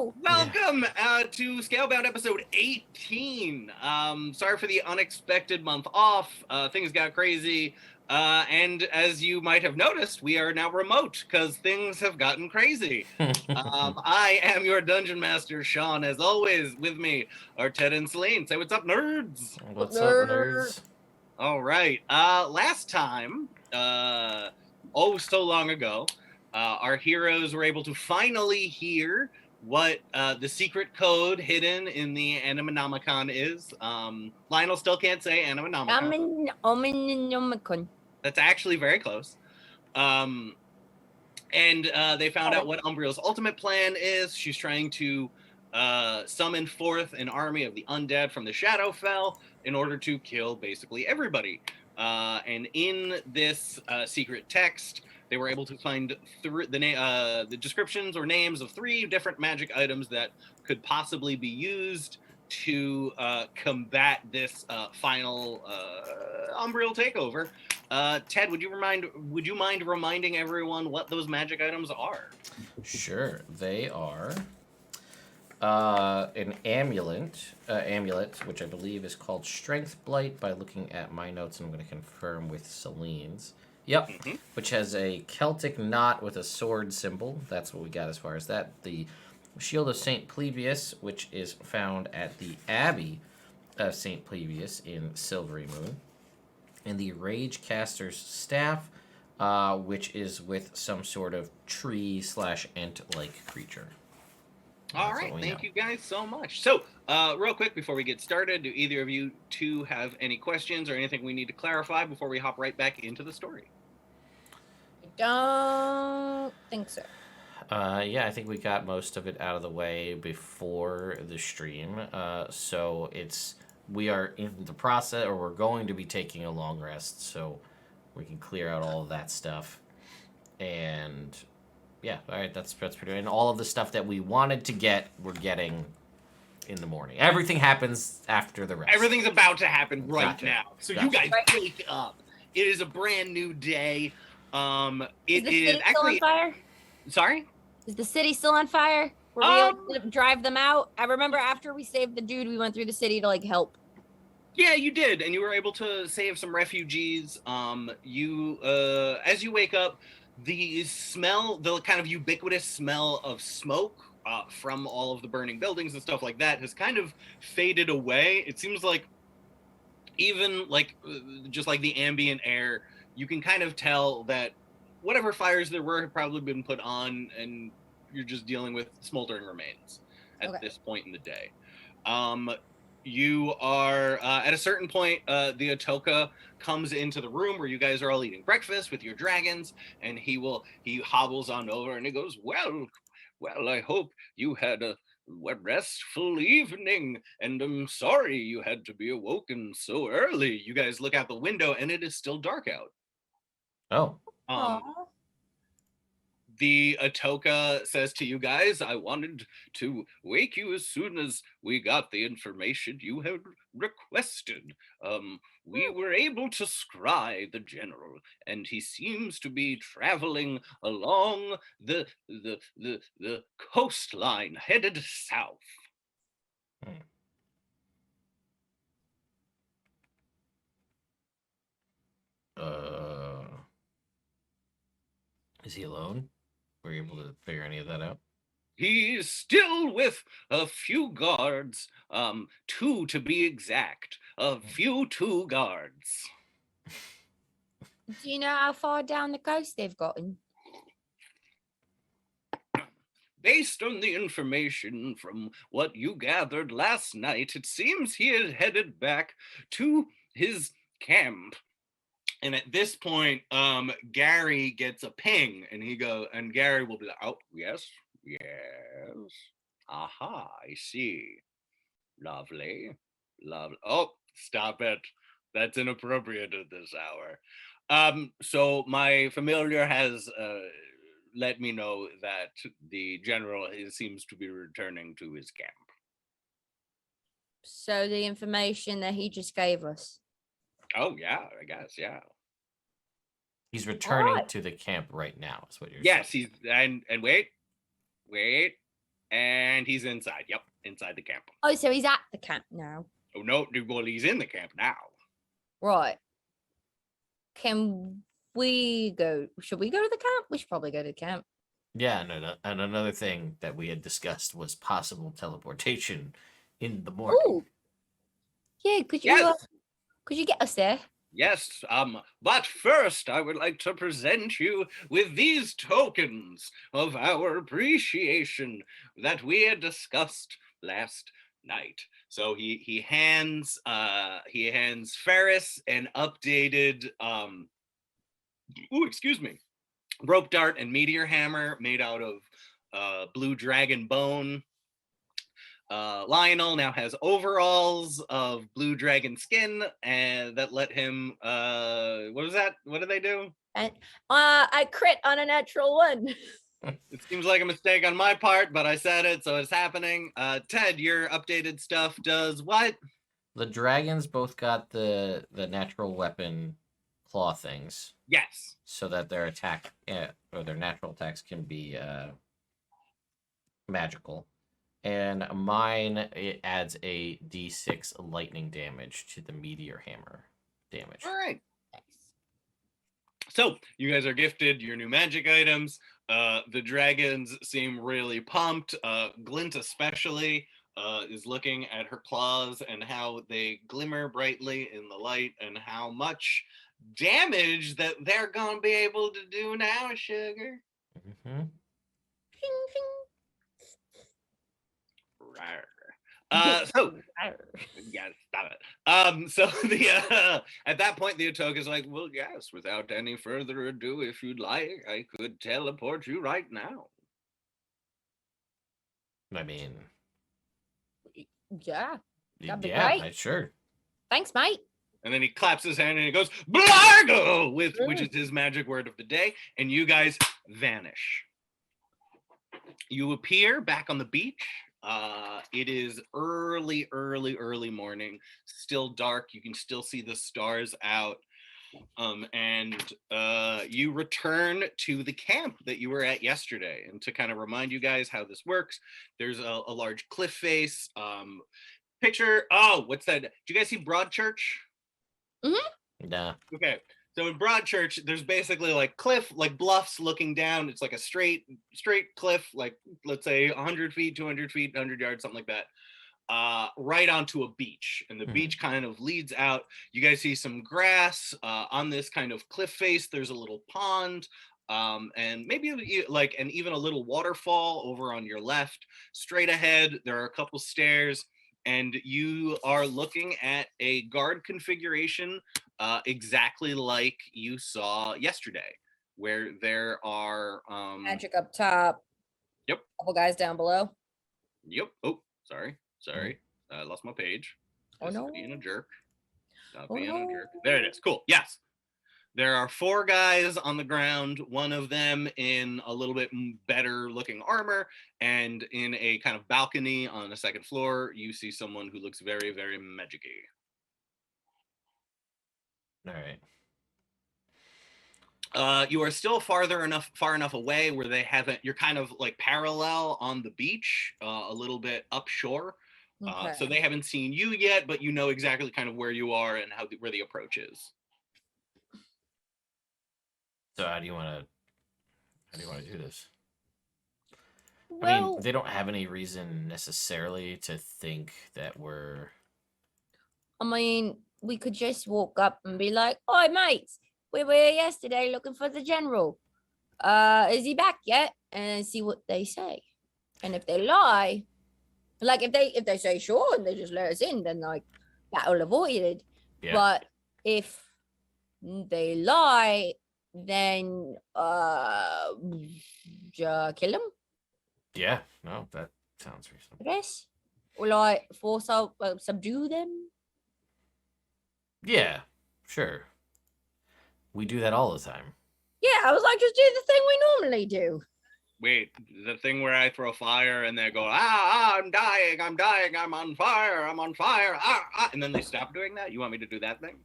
Hello! Welcome to Scalebound episode 18. Sorry for the unexpected month off. Things got crazy. And as you might have noticed, we are now remote because things have gotten crazy. I am your dungeon master, Sean. As always, with me are Ted and Celine. Say what's up, nerds. What's up, nerds? All right. Last time, so long ago, our heroes were able to finally hear what the secret code hidden in the Animanomicon is. Lionel still can't say Animanomicon. That's actually very close. And they found out what Umbriel's ultimate plan is. She's trying to summon forth an army of the undead from the Shadowfell in order to kill basically everybody. And in this secret text, they were able to find the descriptions or names of 3 different magic items that could possibly be used to combat this final Umbriel takeover. Ted, would you mind reminding everyone what those magic items are? Sure, they are an amulet, which I believe is called Strength Blight by looking at my notes, and I'm going to confirm with Celine's. Yep, which has a Celtic knot with a sword symbol. That's what we got as far as that. The Shield of St. Plebius, which is found at the Abbey of St. Plebius in Silvery Moon. And the Rage Caster's Staff, which is with some sort of tree/ent-like creature. All right, thank you guys so much. So, real quick before we get started, do either of you two have any questions or anything we need to clarify before we hop right back into the story? I don't think so. Yeah, I think we got most of it out of the way before the stream. So we are in the process, or we're going to be taking a long rest, so we can clear out all of that stuff. And yeah, all right, that's pretty. And all of the stuff that we wanted to get, we're getting in the morning. Everything happens after the rest. Everything's about to happen right now. So gotcha. You guys wake up. It is a brand new day. Is the city still on fire? Sorry? Is the city still on fire? Were we able to drive them out? I remember after we saved the dude, we went through the city to help. Yeah, you did, and you were able to save some refugees. As you wake up, the kind of ubiquitous smell of smoke from all of the burning buildings and stuff like that has kind of faded away. It seems like even just like the ambient air, you can kind of tell that whatever fires there were have probably been put on, and you're just dealing with smoldering remains at this point in the day. You are at a certain point, the Atoka comes into the room where you guys are all eating breakfast with your dragons, and he hobbles on over and he goes, well, I hope you had a restful evening, and I'm sorry you had to be awoken so early. You guys look out the window and it is still dark out. The Atoka says to you guys, I wanted to wake you as soon as we got the information you had requested. We were able to scry the general, and he seems to be traveling along the coastline, headed south. Is he alone? Were you able to figure any of that out? He's still with a few guards, 2 to be exact. Two guards. Do you know how far down the coast they've gotten? Based on the information from what you gathered last night, it seems he had headed back to his camp. And at this point, Gary gets a ping, and Gary will be like, oh, yes. Aha, I see. Lovely. Oh, stop it. That's inappropriate at this hour. So my familiar has let me know that the general seems to be returning to his camp. So the information that he just gave us. Oh, yeah, I guess, yeah. He's returning to the camp right now, is what you're saying. Yes, and wait. And he's inside. Yep, inside the camp. Oh, so he's at the camp now. Oh no, well, he's in the camp now. Right. Can we go? Should we go to the camp? We should probably go to the camp. Yeah, and another thing that we had discussed was possible teleportation in the morning. Oh, yeah. Could you get us there? Yes, but first I would like to present you with these tokens of our appreciation that we had discussed last night. So he hands Ferris an updated rope dart and meteor hammer made out of blue dragon bone. Lionel now has overalls of blue dragon skin, and that let him. What was that? What did they do? And I crit on a natural one. It seems like a mistake on my part, but I said it, so it's happening. Ted, your updated stuff does what? The dragons both got the natural weapon claw things. Yes. So that their attack or their natural attacks can be magical. And mine, it adds a d6 lightning damage to the meteor hammer damage. All right. So you guys are gifted your new magic items. The dragons seem really pumped. Glint especially is looking at her claws and how they glimmer brightly in the light and how much damage that they're gonna be able to do now, sugar. Mm-hmm. So yeah, stop it. So the at that point the Atoka's like, well, yes, without any further ado, if you'd like, I could teleport you right now. I mean, Yeah. That'd be yeah, great. sure. Thanks, mate. And then he claps his hand and he goes, Blargo, which is his magic word of the day, and you guys vanish. You appear back on the beach. It is early morning, still dark. You can still see the stars out. And you return to the camp that you were at yesterday. And to kind of remind you guys how this works, there's a large cliff face. Picture, what's that? Did you guys see Broadchurch? Mm-hmm. Nah. Okay. So in Broadchurch, there's basically like cliff, like bluffs looking down. It's like a straight cliff, like let's say 100 feet, 200 feet, 100 yards, something like that, right onto a beach. And the beach kind of leads out. You guys see some grass on this kind of cliff face. There's a little pond, and maybe like, and even a little waterfall over on your left. Straight ahead, there are a couple stairs. And you are looking at a guard configuration exactly like you saw yesterday, where there are Magic up top. Yep. Couple guys down below. Yep. Oh, sorry. I lost my page. Just no. Being a jerk. Not being a jerk. There it is. Cool. Yes. There are 4 guys on the ground, one of them in a little bit better looking armor, and in a kind of balcony on the second floor, you see someone who looks very, very magic-y. All right. You are still far enough away where they haven't, you're kind of like parallel on the beach, a little bit upshore. Okay. So they haven't seen you yet, but you know exactly kind of where you are and where the approach is. So how do you want to do this? Well, I mean, they don't have any reason necessarily to think that we're... I mean, we could just walk up and be like, "Oi, mates, we were here yesterday looking for the general. Is he back yet?" And see what they say. And if they lie, like if they say sure and they just let us in, then like battle avoided. Yeah. But if they lie, then kill them. Yeah, no, that sounds reasonable. I guess, or like force out, subdue them. Yeah, sure. We do that all the time. Yeah, I was like, just do the thing we normally do. Wait, the thing where I throw fire and they go, I'm dying, I'm on fire, and then they stop doing that? You want me to do that thing?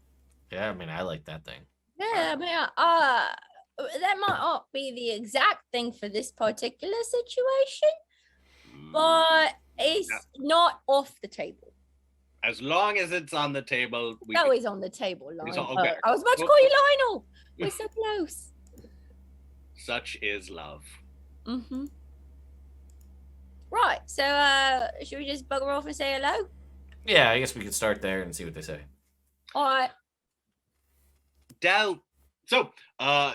Yeah, I mean, I like that thing. Yeah, I mean, that might not be the exact thing for this particular situation. But it's not off the table. As long as it's on the table. It's always on the table, Lionel. Okay. I was about to call you Lionel. We're so close. Such is love. Mm-hmm. Right, so should we just bugger off and say hello? Yeah, I guess we could start there and see what they say. All right. Doubt. So,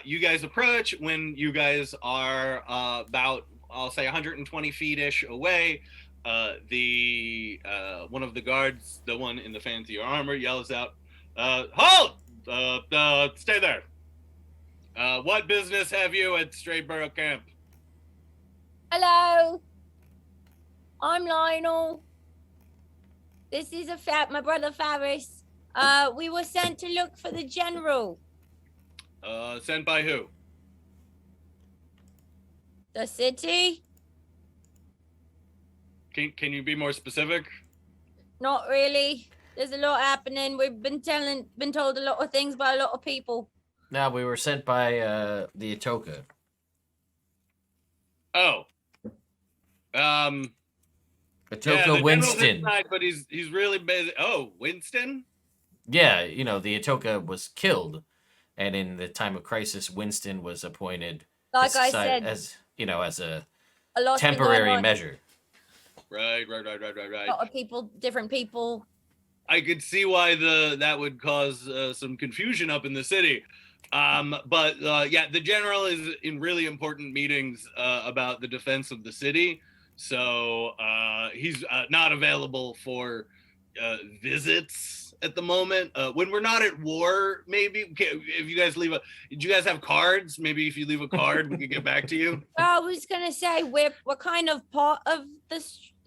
you guys approach. When you guys are about, I'll say, 120 feet-ish away, the one of the guards, the one in the fancier armor, yells out, "Halt! Stay there. What business have you at Strayborough Camp?" Hello. I'm Lionel. This is my brother Faris. We were sent to look for the general. Sent by who? The city? Can you be more specific? Not really. There's a lot happening. We've been told a lot of things by a lot of people. Now, we were sent by the Atoka. Oh. Atoka Winston. Inside, but he's really busy. Oh, Winston? Yeah, the Atoka was killed, and in the time of crisis, Winston was appointed Like I said, as a lot's been going temporary on. measure. Right. A lot of people, different people. I could see why that would cause some confusion up in the city. But the general is in really important meetings about the defense of the city. So he's not available for visits at the moment. When we're not at war, maybe if you guys did you guys have cards? Maybe if you leave a card, we could get back to you. I was gonna say we're kind of part of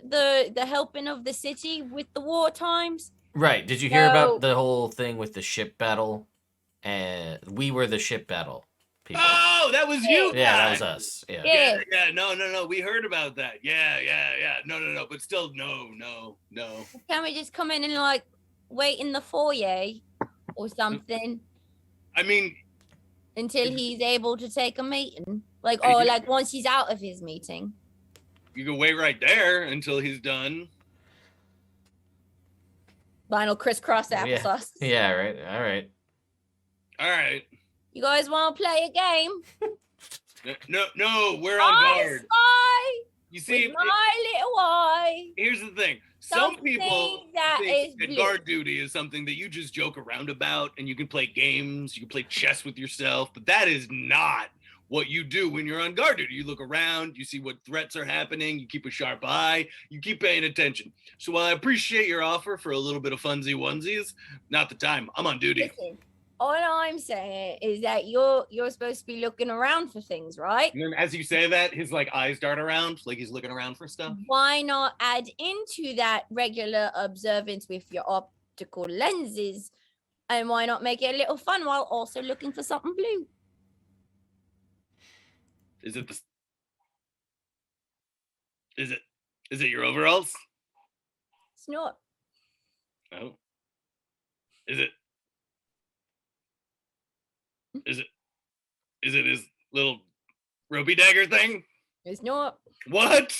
the helping of the city with the war times. Right. Did you hear about the whole thing with the ship battle? And we were the ship battle people. Oh, that was you guys. Yeah, that was us. Yeah. Yeah. No. We heard about that. Yeah. No. But still, no. Can we just come in and like wait in the foyer or something? I mean, until he's able to take a meeting, like once he's out of his meeting. You can wait right there until he's done. Lionel crisscross applesauce. Yeah. Right. All right. You guys want to play a game? No, we're on guard. Spy you see, with my little eye. Here's the thing. Some people think that blue. guard duty is something that you just joke around about, and you can play games, you can play chess with yourself, but that is not what you do when you're on guard duty. You look around, you see what threats are happening, you keep a sharp eye, you keep paying attention. So while I appreciate your offer for a little bit of funsy onesies, not the time. I'm on duty. Listen, all I'm saying is that you're supposed to be looking around for things, right? And then as you say that, his eyes dart around, like he's looking around for stuff. Why not add into that regular observance with your optical lenses? And why not make it a little fun while also looking for something blue? Is it your overalls? It's not. Oh. Is it his little ropey dagger thing? It's not. What?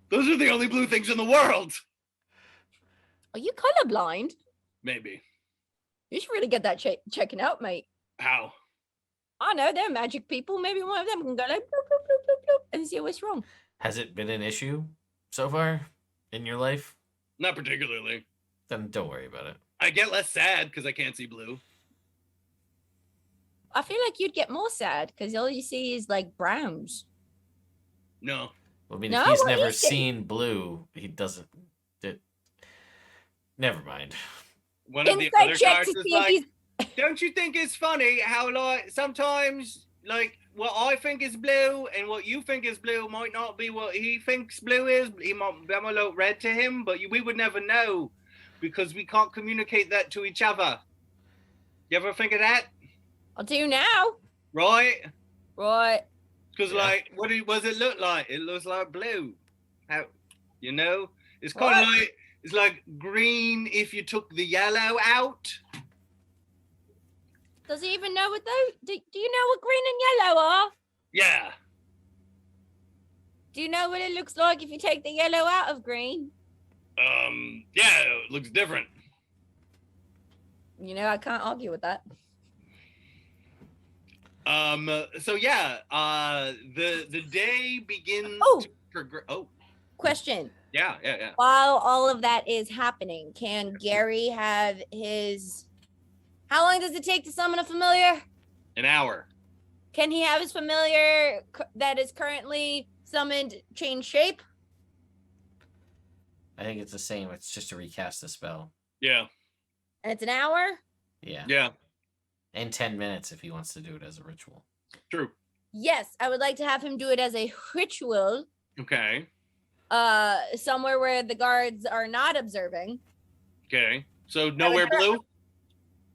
Those are the only blue things in the world. Are you colorblind? Maybe. You should really get that checking out, mate. How? I know, they're magic people. Maybe one of them can go like bloop, bloop, bloop, bloop, bloop, and see what's wrong. Has it been an issue so far in your life? Not particularly. Then don't worry about it. I get less sad because I can't see blue. I feel like you'd get more sad because all you see is like browns. No. I mean, if he's never seen blue, he doesn't. Never mind. One of the other cards is like, don't you think it's funny how sometimes what I think is blue and what you think is blue might not be what he thinks blue is. He might be a little red to him, but we would never know because we can't communicate that to each other. You ever think of that? I do now. Right. Because what does it look like? It looks like blue. How, it's kind of it's like green if you took the yellow out. Does he even know what those? Do you know what green and yellow are? Yeah. Do you know what it looks like if you take the yellow out of green? Yeah, it looks different. You know, I can't argue with that. So yeah, the day begins Oh! to progress. Oh, Question. yeah. While all of that is happening, can Gary have his... How long does it take to summon a familiar? An hour. Can he have his familiar that is currently summoned change shape? I think it's the same. It's just to recast the spell. Yeah. And it's an hour? Yeah. Yeah. And 10 minutes if he wants to do it as a ritual. True. Yes, I would like to have him do it as a ritual. Okay. Somewhere where the guards are not observing. Okay. So nowhere blue?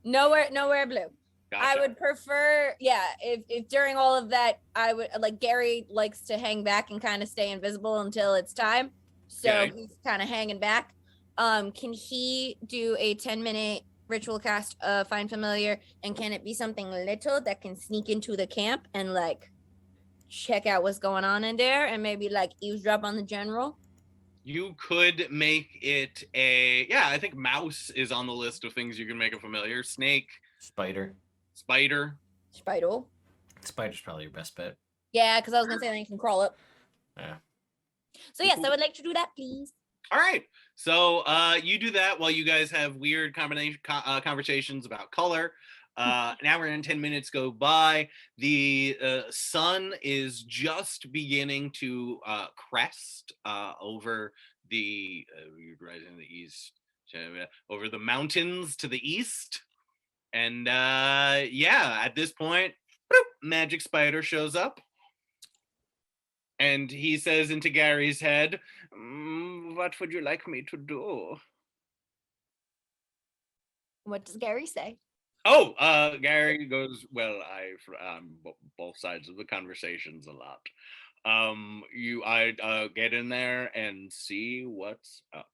Nowhere blue. Gotcha. I would prefer, yeah, if during all of that, I would, like, Gary likes to hang back and kind of stay invisible until it's time. So Okay. he's kind of hanging back. Can he do a 10-minute ritual cast of Find Familiar? And can it be something little that can sneak into the camp and, like, check out what's going on in there and maybe, like, eavesdrop on the general? You could make it a... Yeah, I think mouse is on the list of things you can make a familiar. Snake. Spider. Spider. Spider. Spider's probably your best bet. Yeah, because I was going to say that you can crawl up. Yeah. So, yes, I would like to do that, please. All right. So you do that while you guys have weird conversations about color. An hour and 10 minutes go by. The sun is just beginning to crest over the rising in the east, over the mountains to the east. And yeah, at this point, boop, Magic Spider shows up. And he says into Gary's head, what would you like me to do? What does Gary say? Oh, Gary goes, well, I've both sides of the conversations a lot. I get in there and see what's up.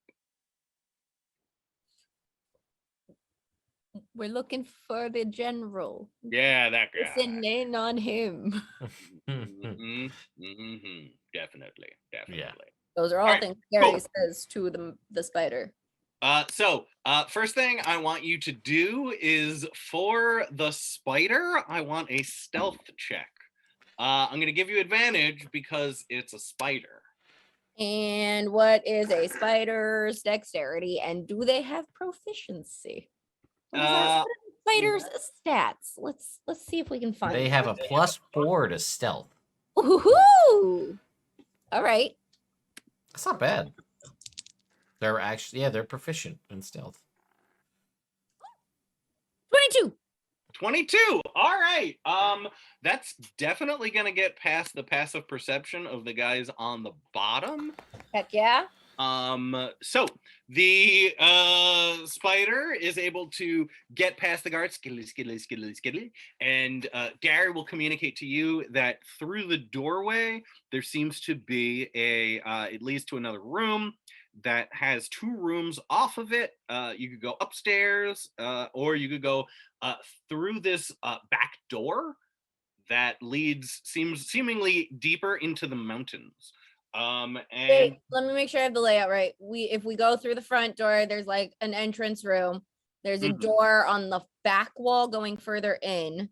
We're looking for the general. Yeah, that guy. Listen in on him. Definitely. Yeah. Those are all Alright, things Gary cool. says to the spider. So first thing I want you to do is for the spider, I want a stealth check. I'm going to give you advantage because it's a spider. And what is a spider's dexterity? And do they have proficiency? What is that spider's stats? Let's see if we can find. They have a +4 to stealth. Woohoo! All right. That's not bad. They're actually, they're proficient in stealth. 22. 22. All right. That's definitely gonna get past the passive perception of the guys on the bottom. Heck yeah. So the spider is able to get past the guard, skiddly, and Gary will communicate to you that through the doorway there seems to be a it leads to another room that has 2 rooms off of it. You could go upstairs, or you could go through this back door that leads seemingly deeper into the mountains. And Wait, let me make sure I have the layout right. If we go through the front door, there's like an entrance room. There's a door on the back wall going further in.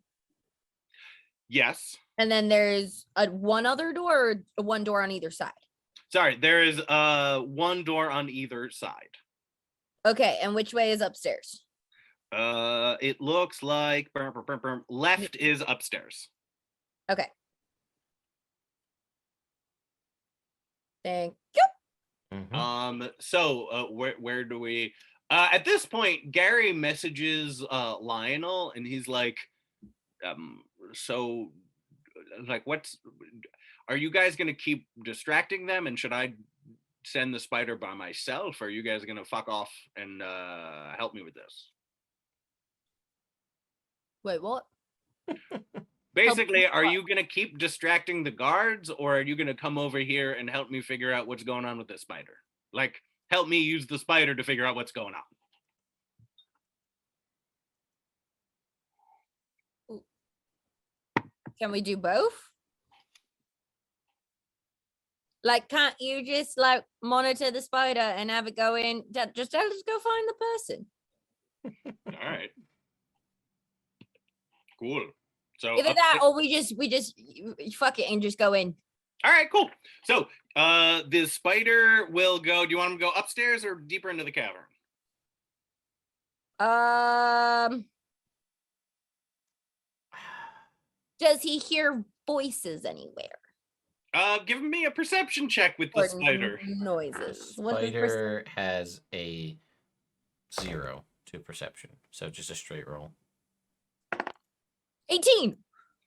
Yes. And then there's one other door, or one door on either side. Sorry, there is one door on either side. Okay, and which way is upstairs? It looks like left is upstairs. Okay. Thank you. So where do we at this point Gary messages Lionel and he's like so like are you guys gonna keep distracting them, and should I send the spider by myself, or are you guys gonna fuck off and help me with this? Wait, what? Basically, are you going to keep distracting the guards, or are you going to come over here and help me figure out what's going on with this spider? Like, help me use the spider to figure out what's going on. Can we do both? Like, can't you just like monitor the spider and have it go in? Just tell us to go find the person. All right. Cool. So Either that, or we just fuck it and just go in. All right, cool. So the spider will go. Do you want him to go upstairs or deeper into the cavern? Does he hear voices anywhere? Give me a perception check with the Or spider. noises. Spider has a 0 to perception, so just a straight roll. 18.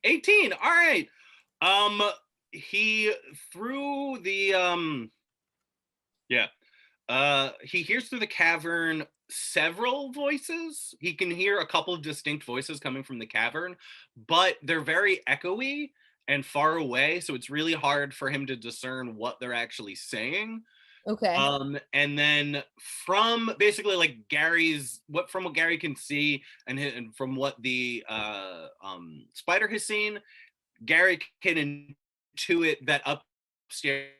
18. All right. He through the he hears through the cavern several voices. He can hear a couple of distinct voices coming from the cavern, but they're very echoey and far away, so it's really hard for him to discern what they're actually saying. Okay. And then from basically like from what Gary can see and from what the spider has seen, Gary can intuit that upstairs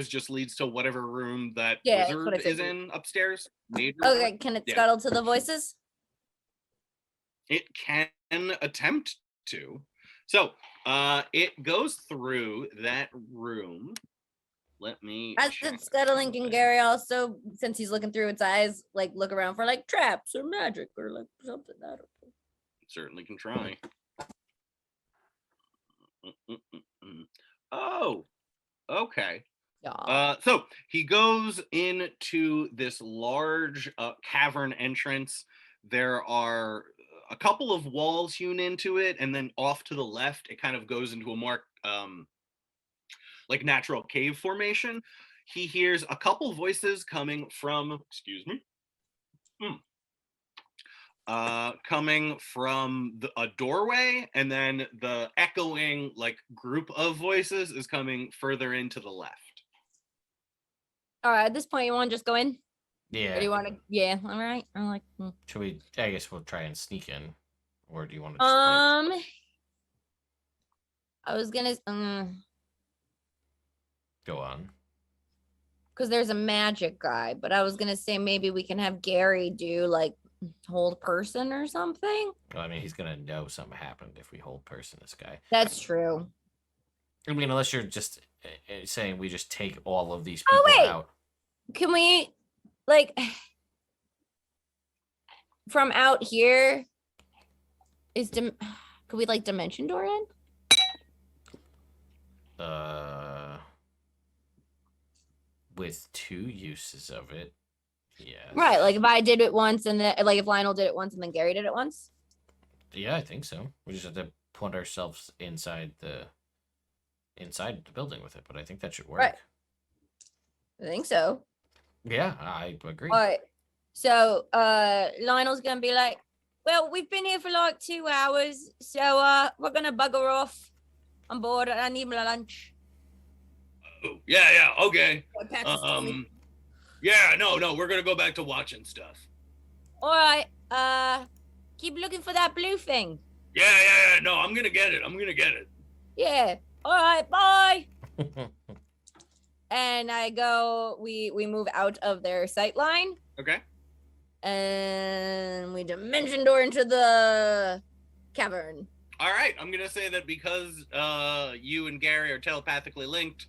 just leads to whatever room that wizard is in upstairs. Okay, can it scuttle to the voices? It can attempt to. So it goes through that room. Let me. As it's scuttling, can Gary also, since he's looking through its eyes, like look around for like traps or magic or like something? I don't know. Certainly can try. Oh, okay. Yeah. So he goes into this large cavern entrance. There are a couple of walls hewn into it, and then off to the left, it kind of goes into a more like natural cave formation. He hears a couple voices coming from, coming from a doorway, and then the echoing like group of voices is coming further into the left. All right, at this point, you want to just go in? Yeah. Or do you want to? Yeah. All right. I'm like. Should we? I guess we'll try and sneak in, or do you want to? I was gonna. Go on. Because there's a magic guy, but I was gonna say maybe we can have Gary do like hold person or something. Well, I mean, he's gonna know something happened if we hold person this guy. That's true. I mean, unless you're just saying we just take all of these people out. Can we, like, from out here, could we like dimension door in? With 2 uses of it, yeah. Right, like if I did it once and then, like if Lionel did it once and then Gary did it once. Yeah, I think so. We just have to put ourselves inside the building with it, but I think that should work. Right. I think so. Yeah, I agree. All right. So Lionel's gonna be like, well, we've been here for like 2 hours, so we're gonna bugger off. I'm bored. I need my lunch. Oh, yeah, okay. Yeah, no, we're gonna go back to watching stuff. All right. Keep looking for that blue thing. Yeah. No, I'm gonna get it. Yeah. All right. Bye. And I go. We move out of their sight line. Okay. And we dimension door into the cavern. All right. I'm gonna say that because you and Gary are telepathically linked,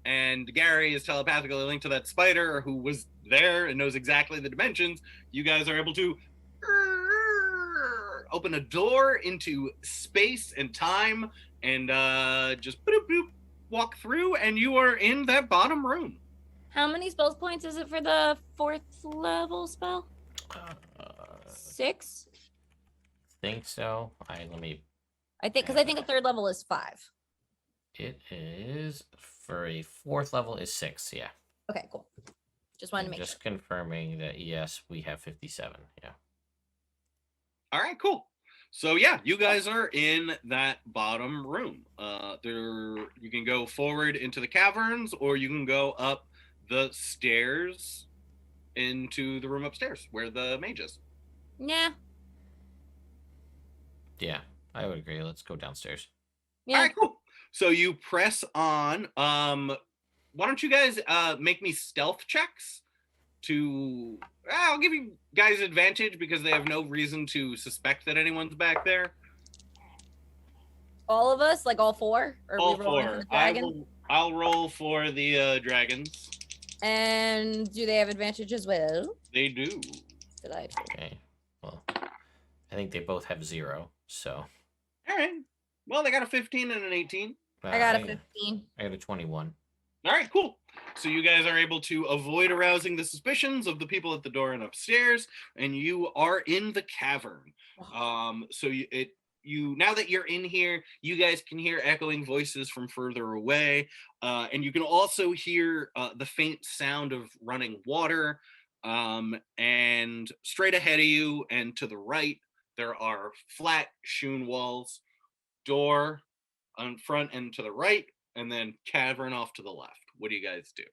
and Gary is telepathically linked to that spider who was there and knows exactly the dimensions, you guys are able to open a door into space and time and just boop, boop, walk through, and you are in that bottom room. How many spell points is it for the 4th level spell? 6? Think so. I think because I think a 3rd level is 5. It is for a 4th level is 6. Yeah. Okay, cool. Just wanted to make just confirming that yes, we have 57. Yeah. All right, cool. So yeah, you guys are in that bottom room. You can go forward into the caverns, or you can go up the stairs into the room upstairs where the mage is. Yeah. Yeah, I would agree. Let's go downstairs. Yeah. All right, cool. So you press on. why don't you guys make me stealth checks to... I'll give you guys advantage because they have no reason to suspect that anyone's back there. All of us, like all four, or All we rolling for four. the dragon? I'll roll for the dragons. And do they have advantage as well? They do. Delightful. Okay. Well, I think they both have 0. So. All right. Well, they got a 15 and an 18. I got a 15. I got a 21. All right, cool. So you guys are able to avoid arousing the suspicions of the people at the door and upstairs, and you are in the cavern. So you now that you're in here, you guys can hear echoing voices from further away, and you can also hear the faint sound of running water. And straight ahead of you and to the right, there are flat hewn walls, door on front and to the right, and then cavern off to the left. What do you guys do?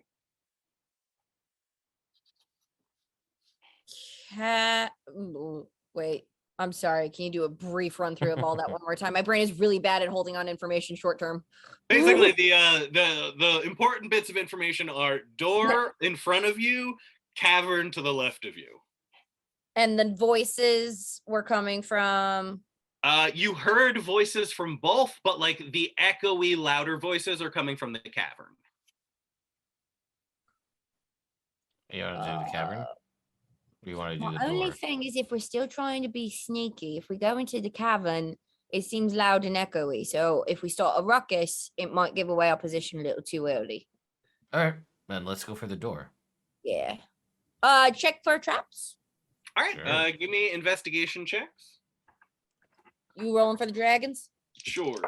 Wait, I'm sorry. Can you do a brief run through of all that one more time? My brain is really bad at holding on information short term. Basically, the important bits of information are door in front of you, cavern to the left of you. And the voices were coming from... You heard voices from both, but like the echoey, louder voices are coming from the cavern. You want to do the cavern? Or do you want to do the The only door? thing is, if we're still trying to be sneaky, if we go into the cavern, it seems loud and echoey. So if we start a ruckus, it might give away our position a little too early. All right, then let's go for the door. Yeah. Check for traps. All right, Sure. give me investigation checks. You rolling for the dragons? Sure.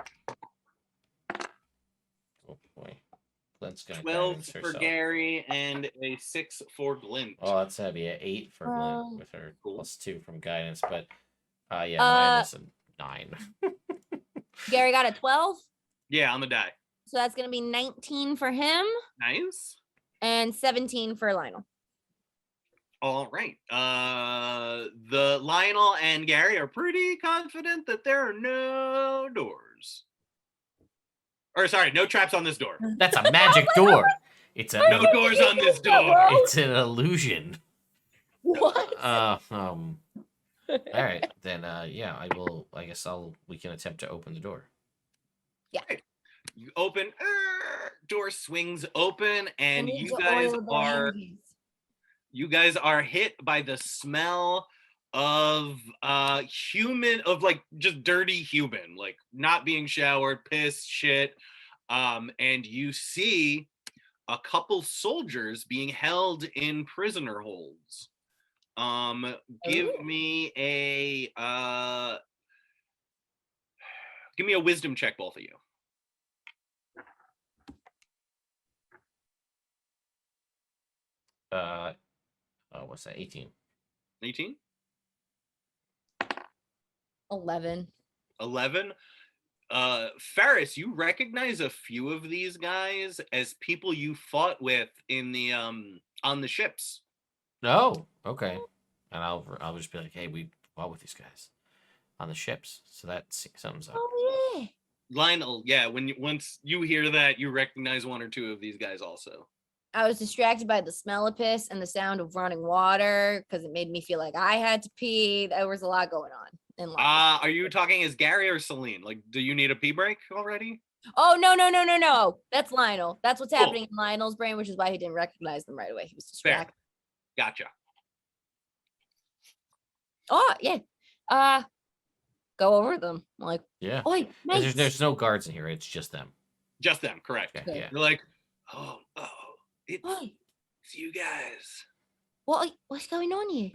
Oh boy, Glint's got 12 guidance for herself. Gary and a 6 for Glint. Oh, that's heavy. 8 for Glint with her Cool. +2 from guidance, but yeah, mine is a 9. Gary got a 12. Yeah, on the die. So that's going to be 19 for him Nice. and 17 for Lionel. All right. The Lionel and Gary are pretty confident that there are no doors. Or sorry, no traps on this door. That's a magic door. It's a No doors on this door. It's an illusion. What? All right, then. Yeah, I will. I guess we can attempt to open the door. Yeah. You open. Door swings open, and I need you to guys oil the are. hinges. You guys are hit by the smell of human, of like just dirty human, like not being showered, piss, shit. And you see a couple soldiers being held in prisoner holds. Give me a wisdom check, both of you. What's that? 18. 18? 11. 11. Ferris, you recognize a few of these guys as people you fought with in the on the ships. Oh, okay. And I'll just be like, hey, we fought with these guys on the ships, so that sums up. Oh, yeah. Lionel, yeah, once you hear that, you recognize one or two of these guys also. I was distracted by the smell of piss and the sound of running water because it made me feel like I had to pee. There was a lot going on in life. Are you talking as Gary or Celine? Like, do you need a pee break already? Oh, no. That's Lionel. That's what's happening in Lionel's brain, which is why he didn't recognize them right away. He was distracted. Fair. Gotcha. Oh, yeah. Go over them. I'm like, Yeah. oi, mates. There's no guards in here. It's just them. Just them, correct. Okay, yeah. You're like, oh, it's Oi, you guys. what's going on here?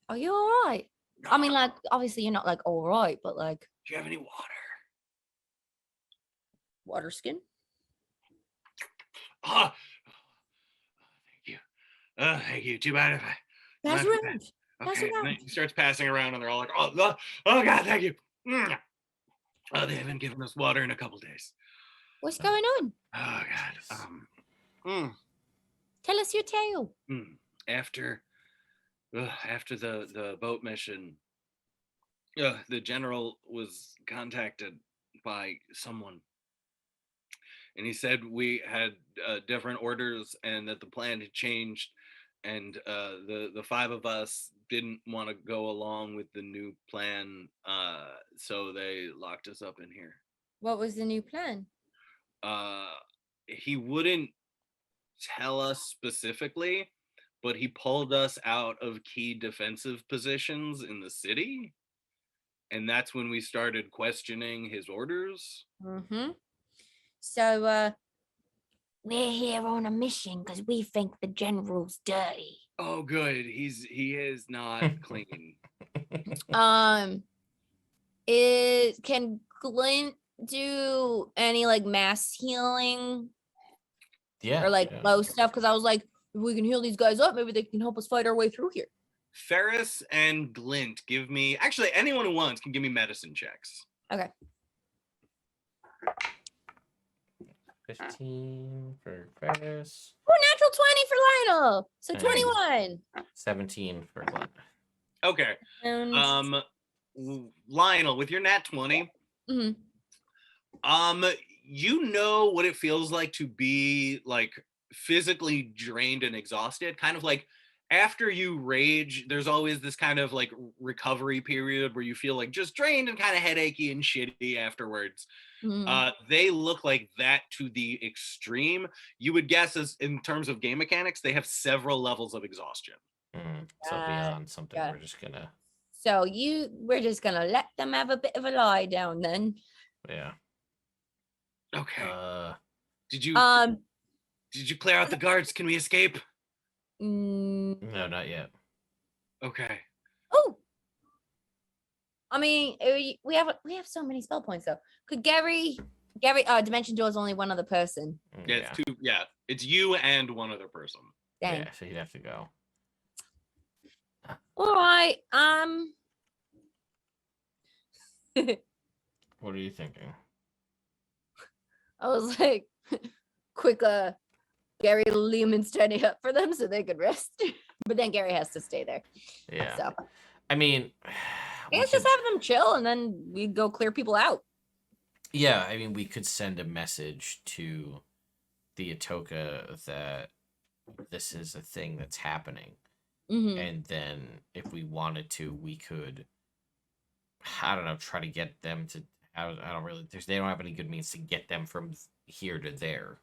Are you all right? I mean, like, obviously you're not like all right, but like, Do you have any water? water skin. Ah, thank you. Too bad if I. That's Not right. Pass Okay, it and then around. he starts passing around, and they're all like, oh God, thank you. Oh, they haven't given us water in a couple days. What's going on? Oh God. Tell us your tale. After the boat mission, The general was contacted by someone, and he said we had different orders and that the plan had changed, and the five of us didn't want to go along with the new plan, so they locked us up in here. What was the new plan? He wouldn't tell us specifically, but he pulled us out of key defensive positions in the city, and that's when we started questioning his orders. Mm-hmm. So, we're here on a mission because we think the general's dirty. Oh, good. He is not clean. Can Glint do any like mass healing Yeah. or like low stuff? Because I was like, if we can heal these guys up, maybe they can help us fight our way through here. Ferris and Glint, give me. Actually, anyone who wants can give me medicine checks. Okay. 15 for Ferris. Oh, natural 20 for Lionel. So 21. 17 for Glenn. Okay. And Lionel, with your nat 20, you know what it feels like to be like physically drained and exhausted. Kind of like after you rage, there's always this kind of like recovery period where you feel like just drained and kind of headachy and shitty afterwards. They look like that to the extreme. You would guess, as in terms of game mechanics, they have several levels of exhaustion. So beyond something, we're just gonna. So we're just gonna let them have a bit of a lie down then. Yeah. Okay. Did you clear out the guards? Can we escape? No, not yet. Okay. Oh. I mean, we have so many spell points though. Could Gary, Dimension Door is only one other person. Yeah, it's two. Yeah, it's you and one other person. Dang. Yeah, so you'd have to go. All right. What are you thinking? I was like, quick, Gary Lehman standing up for them so they could rest. But then Gary has to stay there. Yeah. So I mean, let's just have them chill and then we go clear people out. Yeah, I mean, we could send a message to the Atoka that this is a thing that's happening. And then if we wanted to, we could, I don't know, try to get them to, I don't really, they don't have any good means to get them from here to there.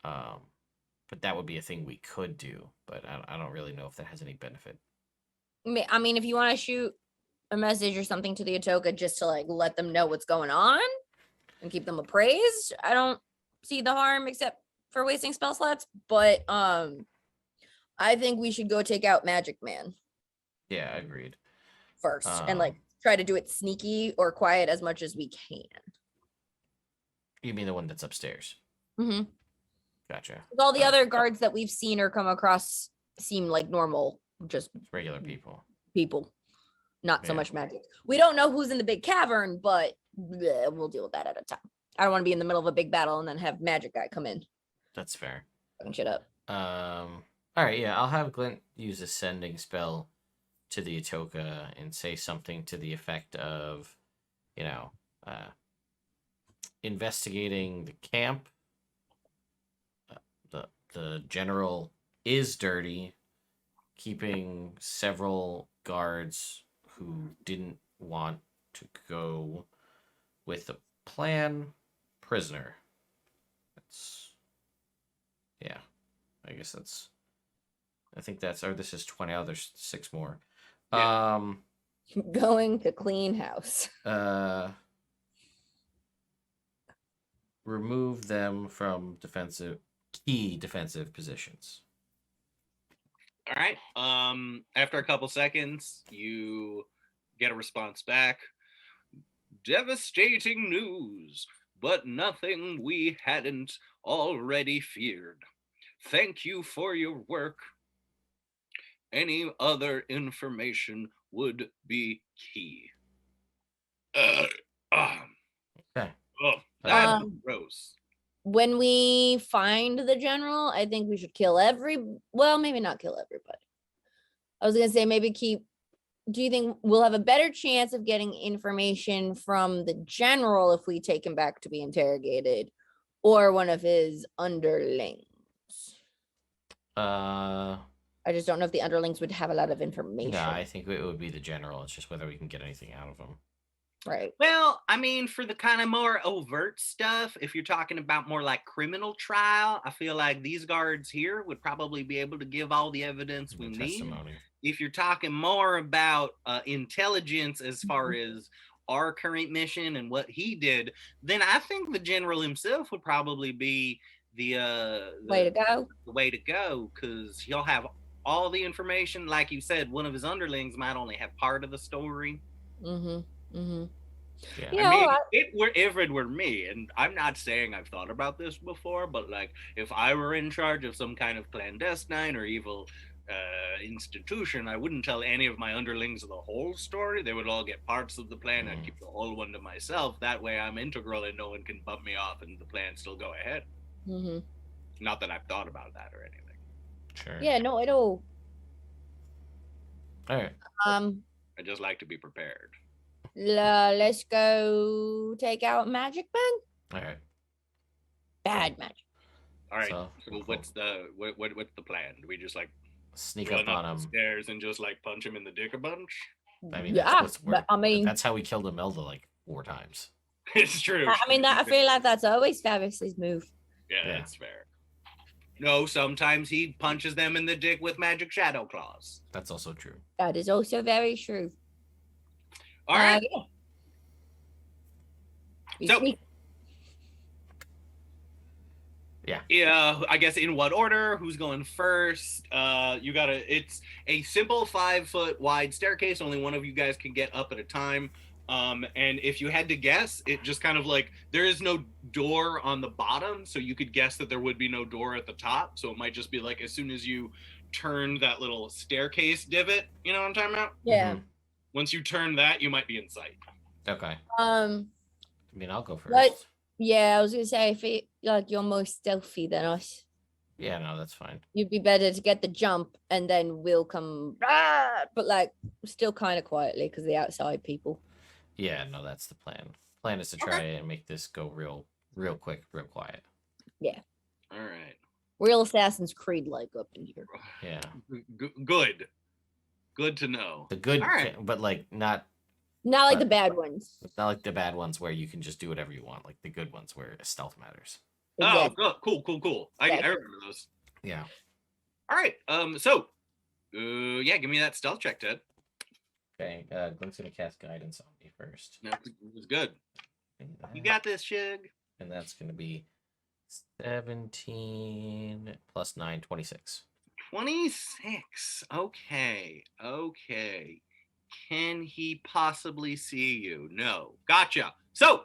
But that would be a thing we could do, but I don't really know if that has any benefit. I mean, if you want to shoot a message or something to the Atoka just to like let them know what's going on and keep them appraised, I don't see the harm except for wasting spell slots. But I think we should go take out Magic Man. Yeah, agreed. First, and like try to do it sneaky or quiet as much as we can. You mean the one that's upstairs? Gotcha. All the other guards that we've seen or come across seem like normal, just regular people. Not so much magic. We don't know who's in the big cavern, but we'll deal with that at a time. I don't want to be in the middle of a big battle and then have magic guy come in. That's fair. Fucking shit up. All right, yeah, I'll have Glint use a sending spell to the Atoka and say something to the effect of, investigating the camp. The general is dirty, keeping several guards who didn't want to go with the plan prisoner. I think that's, or this is 20. Oh, there's 6 more. Yeah. Going to clean house. Remove them from key defensive positions. All right. After a couple seconds, you get a response back. Devastating news, but nothing we hadn't already feared. Thank you for your work. Any other information would be key. Okay. Oh, that's gross. When we find the general, I think we should kill maybe not kill everybody. I was going to say maybe keep do you think we'll have a better chance of getting information from the general if we take him back to be interrogated, or one of his underlings? I just don't know if the underlings would have a lot of information. No, I think it would be the general. It's just whether we can get anything out of him. Right. Well, I mean, for the kind of more overt stuff, if you're talking about more like criminal trial, I feel like these guards here would probably be able to give all the evidence we need. Testimony. If you're talking more about intelligence as far as our current mission and what he did, then I think the general himself would probably be the way to go. The way to go, because he'll have all the information. Like you said, one of his underlings might only have part of the story. Mm-hmm. Mm-hmm. Yeah. I mean, if it were me, and I'm not saying I've thought about this before, but like if I were in charge of some kind of clandestine or evil institution, I wouldn't tell any of my underlings the whole story. They would all get parts of the plan. I'd keep the whole one to myself. That way I'm integral and no one can bump me off and the plan still go ahead. Mm-hmm. Not that I've thought about that or anything. Sure. Yeah, no, at all. All right. I just like to be prepared. Let's go take out Magic Man. All right. Bad magic. All right. So, So what's the plan? Do we just like sneak run up on the him? stairs and just like punch him in the dick a bunch? I mean, Yeah, that's but I mean, that's how we killed Imelda like 4 times. It's true. I mean, I feel like that's always Favis's move. Yeah, that's fair. No, sometimes he punches them in the dick with magic shadow claws. That's also true. That is also very true. All right. Yeah. So- Yeah, I guess in what order? Who's going first? It's a simple 5-foot wide staircase. Only one of you guys can get up at a time. And if you had to guess, it just kind of like, there is no door on the bottom. So you could guess that there would be no door at the top. So it might just be like, as soon as you turn that little staircase divot, you know what I'm talking about? Yeah. Mhm. Once you turn that, you might be in sight. Okay. I mean, I'll go first. But- yeah, I was gonna say, if you're more stealthy than us, Yeah, no, that's fine. you'd be better to get the jump and then we'll come. But like, still kind of quietly because the outside people. Yeah, no, that's the plan. Plan is to try and make this go real quick, real quiet. Yeah. All right. Real Assassin's Creed like up in here. Yeah. Good. Good to know. The good, All right. but like not Not like the bad ones. not like the bad ones where you can just do whatever you want. Like the good ones where stealth matters. Oh, Exactly. good. Cool. I remember those. Yeah. All right. Give me that stealth check, Ted. Okay. Glenn's gonna cast guidance on me first. No, it was good. You got this, Shig. And that's gonna be 17 plus 9, 26. 26. Okay. Can he possibly see you? No. Gotcha. So,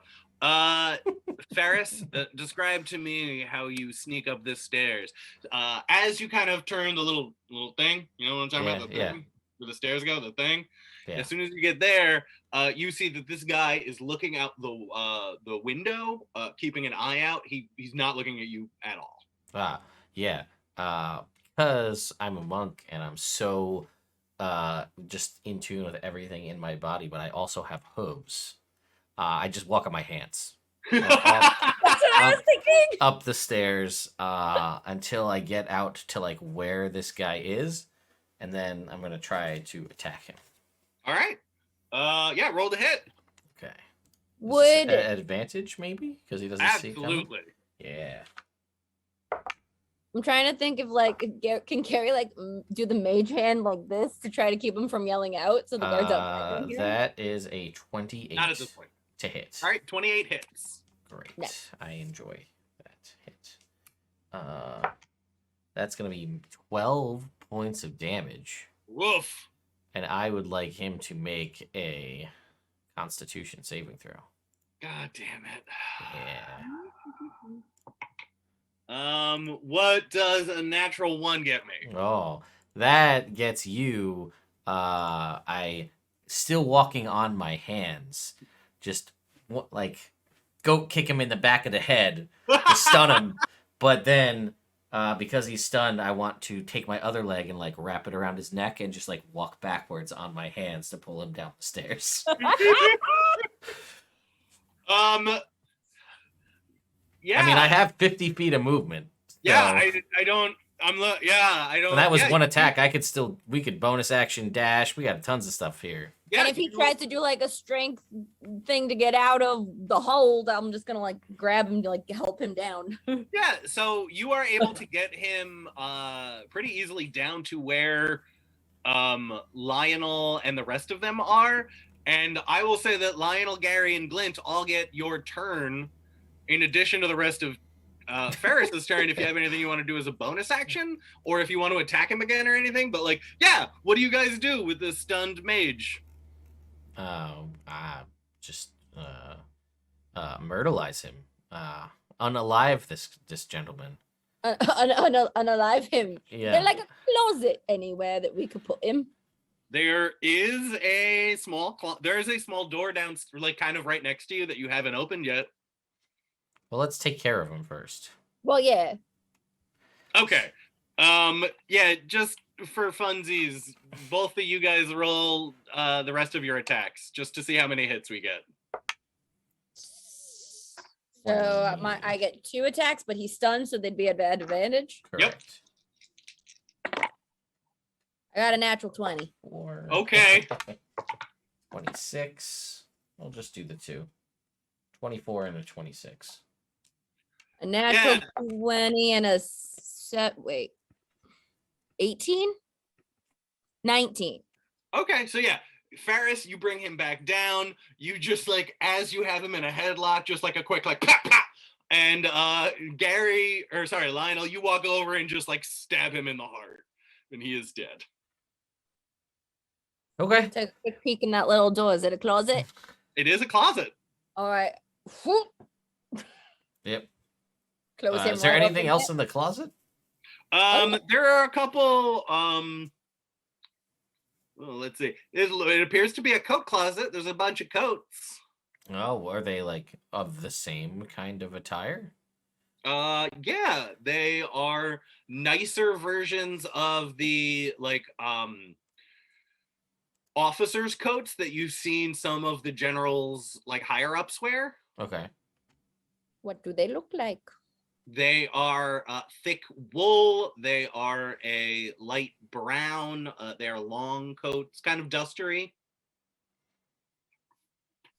Ferris, describe to me how you sneak up this stairs. As you kind of turn the little thing, you know what I'm talking about? The thing where the stairs go, the thing. Yeah. As soon as you get there, you see that this guy is looking out the window, keeping an eye out. He's not looking at you at all. Yeah. Because I'm a monk and I'm so just in tune with everything in my body, but I also have hooves. I just walk on my hands That's what I was thinking. up the stairs until I get out to like where this guy is, and then I'm gonna try to attack him. All right. Roll the hit. Okay. Would At advantage maybe because he doesn't see it coming? Absolutely. Yeah. I'm trying to think if like can Carrie like do the mage hand like this to try to keep him from yelling out so the guards don't hear him? That is a 28 Not at this point. to hit. All right, 28 hits. Great. No. I enjoy that hit. That's gonna be 12 points of damage, Woof. and I would like him to make a Constitution saving throw. God damn it. Yeah. What does a natural 1 get me? Oh, that gets you. I still walking on my hands. Just like go kick him in the back of the head to stun him, but then Because he's stunned, I want to take my other leg and like wrap it around his neck and just like walk backwards on my hands to pull him down the stairs. Yeah. I mean, I have 50 feet of movement. Yeah, so- I don't. I don't. So that was yeah, one attack. We could bonus action dash. We got tons of stuff here. Yeah, And if he tries to do like a strength thing to get out of the hold, I'm just gonna like grab him to like help him down. Yeah, so you are able to get him pretty easily down to where Lionel and the rest of them are. And I will say that Lionel, Gary, and Glint all get your turn in addition to the rest of Ferris's turn if you have anything you want to do as a bonus action, or if you want to attack him again or anything. But like, yeah, what do you guys do with this stunned mage? Just myrtleize him. Unalive this gentleman. Unalive him. Yeah. There's like a closet anywhere that we could put him. There is a small door down, like kind of right next to you that you haven't opened yet. Well, let's take care of him first. Well, yeah. Okay. Yeah, just for funsies, both of you guys roll the rest of your attacks just to see how many hits we get. So I get 2 attacks, but he's stunned, so they'd be at advantage. Correct. I got a natural 20. Okay. 26. We'll just do the 2. 24 and a 26. A natural Yeah. 20 and a 18? 19. Okay, so yeah, Ferris, you bring him back down. You just like, as you have him in a headlock, just like a quick like pop pop. And Lionel, you walk over and just like stab him in the heart, and he is dead. Okay. Take a quick peek in that little door. Is it a closet? It is a closet. All right. Whoop. Yep. Close him Is there right up anything in else there. in the closet? There are a couple. Well, let's see. It appears to be a coat closet. There's a bunch of coats. Oh, are they like of the same kind of attire? Yeah, they are nicer versions of the like officers' coats that you've seen some of the generals like higher ups wear. Okay. What do they look like? They are thick wool. They are a light brown. They are long coats, kind of dustery.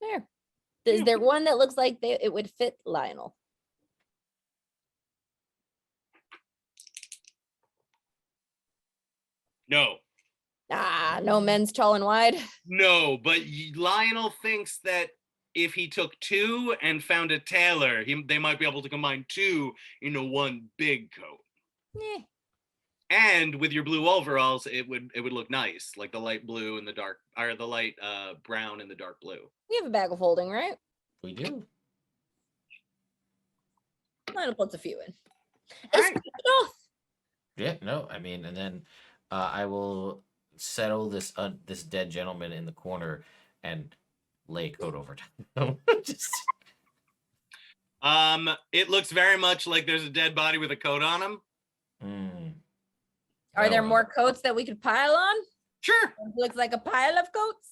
There. Is there one that looks like it would fit Lionel? No, No men's tall and wide. no, but Lionel thinks that if he took 2 and found a tailor, they might be able to combine 2 into one big coat. Yeah. And with your blue overalls, it would look nice, like the light blue and the dark, or the light brown and the dark blue. We have a bag of holding, right? We do. Lionel puts a few in. All It's right. off. Yeah, no, I mean, and then I will settle this dead gentleman in the corner and lay a coat over him. Just... It looks very much like there's a dead body with a coat on him. Are there Oh, more coats that we could pile on? Sure. It looks like a pile of coats.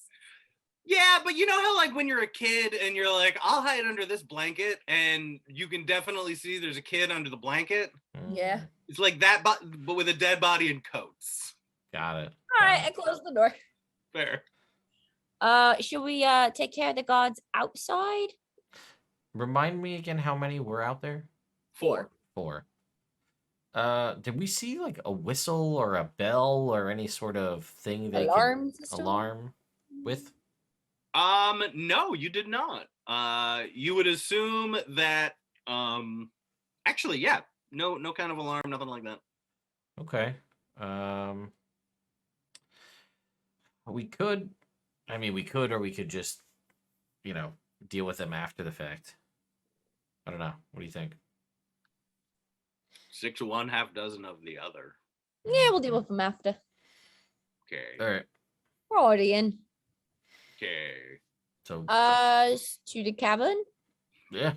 Yeah, but you know how like when you're a kid and you're like, I'll hide under this blanket, and you can definitely see there's a kid under the blanket. Yeah. It's like that, but with a dead body and coats. Got it. All right, I closed the door. Fair. Should we take care of the gods outside? Remind me again how many were out there? 4. 4. Did we see like a whistle or a bell or any sort of thing they Alarm can system? alarm with? No, you did not. You would assume that, actually, yeah, no kind of alarm, nothing like that. Okay. We could, or we could just, deal with them after the fact. I don't know. What do you think? 6 of one, half dozen of the other. Yeah, we'll deal with them after. Okay. All right. We're already in. Okay. So, To the cabin. yeah.